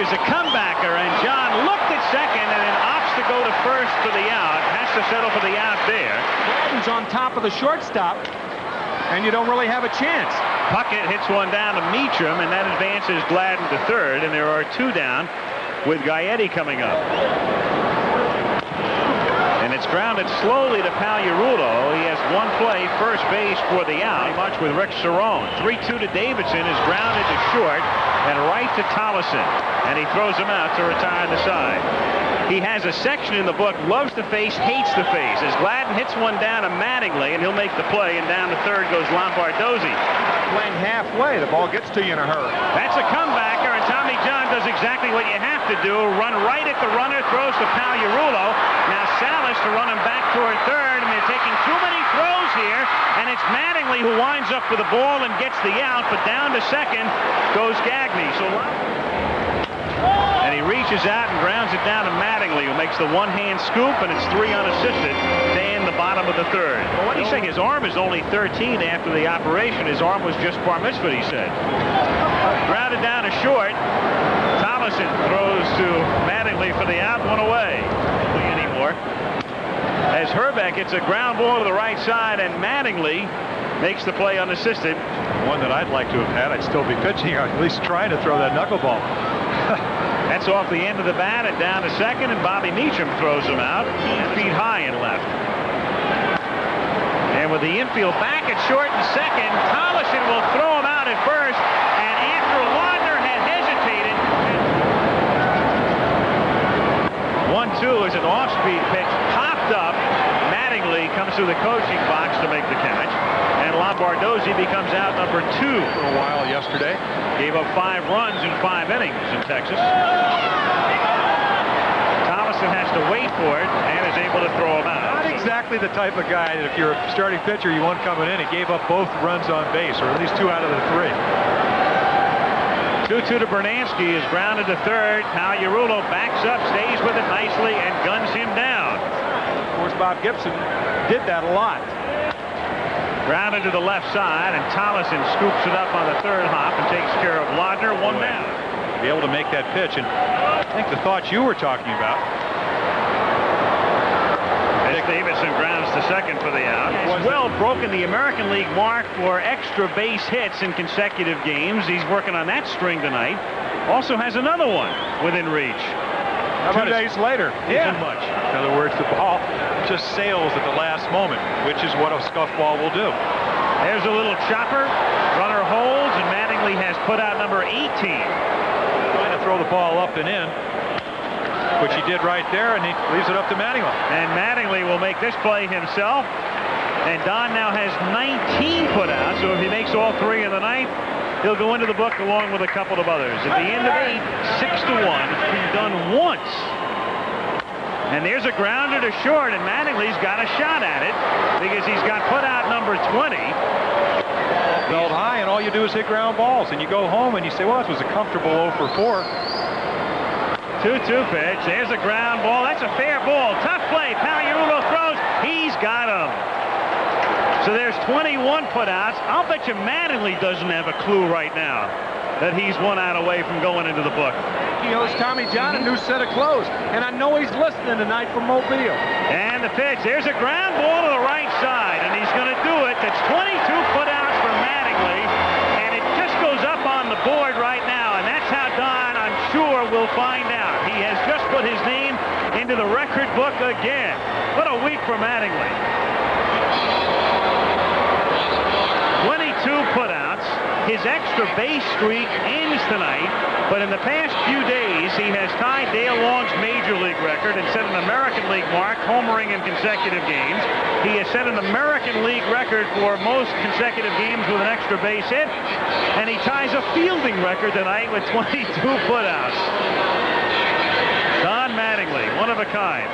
is a comebacker, and John looked at second and then opts to go to first for the out. Has to settle for the out there. Gladden's on top of the shortstop, and you don't really have a chance. Puckett hits one down to Meacham, and that advances Gladden to third, and there are two down with Gaetti coming up. And it's grounded slowly to Pagliarulo. He has one play, first base for the out. Much with Rick Cerrone. 3-2 to Davidson is grounded to short and right to Tollison. And he throws him out to retire the side. He has a section in the book, loves the face, hates the face. As Gladden hits one down to Mattingly, and he'll make the play, and down to third goes Lombardozzi. Playing halfway, the ball gets to you in a hurry. That's a comebacker, and Tommy John does exactly what you have to do. Run right at the runner, throws to Pagliarulo. Now Salas to run him back toward third, and they're taking too many throws here, and it's Mattingly who winds up with the ball and gets the out, but down to second goes Gagne. And he reaches out and grounds it down to Mattingly, who makes the one-hand scoop, and it's 3 unassisted to end the bottom of the third. Well, what do you say? His arm is only 13 after the operation. His arm was just bar mitzvah, he said. Grounded down to short. Tollison throws to Mattingly for the out, one away. Anymore. As Herbeck hits a ground ball to the right side, and Mattingly makes the play unassisted. One that I'd like to have had. I'd still be pitching, or at least trying to throw that knuckleball. That's off the end of the bat and down to second, and Bobby Meacham throws him out 10 feet high and left. And with the infield back at short and second, Tollison will throw him out at first, and after Lardner had hesitated, 1-2 is an off-speed pitch, popped up. Mattingly comes through the coaching box to make the catch, and Lombardozzi becomes out number 2. For a while yesterday. Gave up 5 runs in 5 innings in Texas. Tollison has to wait for it and is able to throw him out. Not exactly the type of guy that if you're a starting pitcher you want coming in. He gave up both runs on base, or at least 2 out of the 3. 2-2 to Bernansky is grounded to third. Pagliarulo backs up, stays with it nicely, and guns him down. Of course, Bob Gibson did that a lot. Grounded to the left side, and Tollison scoops it up on the third hop and takes care of Lardner, 1 down. Be able to make that pitch, and I think the thoughts you were talking about. As Davidson grounds to second for the out. He's well broken the American League mark for extra base hits in consecutive games. He's working on that string tonight. Also has another one within reach. 2 days later. Yeah. Too much. In other words, the ball just sails at the last moment, which is what a scuff ball will do. There's a little chopper. Runner holds, and Mattingly has put out number 18. Trying to throw the ball up and in, which he did right there, and he leaves it up to Mattingly. And Mattingly will make this play himself. And Don now has 19 put out, so if he makes all 3 in the ninth, he'll go into the book along with a couple of others. At the end of 8, 6-1. It's been done once. And there's a grounder to short, and Mattingly's got a shot at it because he's got put out number 20. Held high, and all you do is hit ground balls, and you go home and you say, well, this was a comfortable 0 for 4. 2-2 pitch. There's a ground ball. That's a fair ball. Tough play. Pagliarulo throws. He's got him. So there's 21 putouts. I'll bet you Mattingly doesn't have a clue right now that he's 1 out away from going into the book. He owes Tommy John a new set of clothes, and I know he's listening tonight from Mobile. And the pitch. There's a ground ball to the right side, and he's going to do it. That's 22 putouts for Mattingly, and it just goes up on the board right now, and that's how Don, I'm sure, will find out. He has just put his name into the record book again. What a week for Mattingly. 22 putouts. His extra base streak ends tonight, but in the past few days, he has tied Dale Long's Major League record and set an American League mark, homering in consecutive games. He has set an American League record for most consecutive games with an extra base hit, and he ties a fielding record tonight with 22 putouts. Don Mattingly, one of a kind.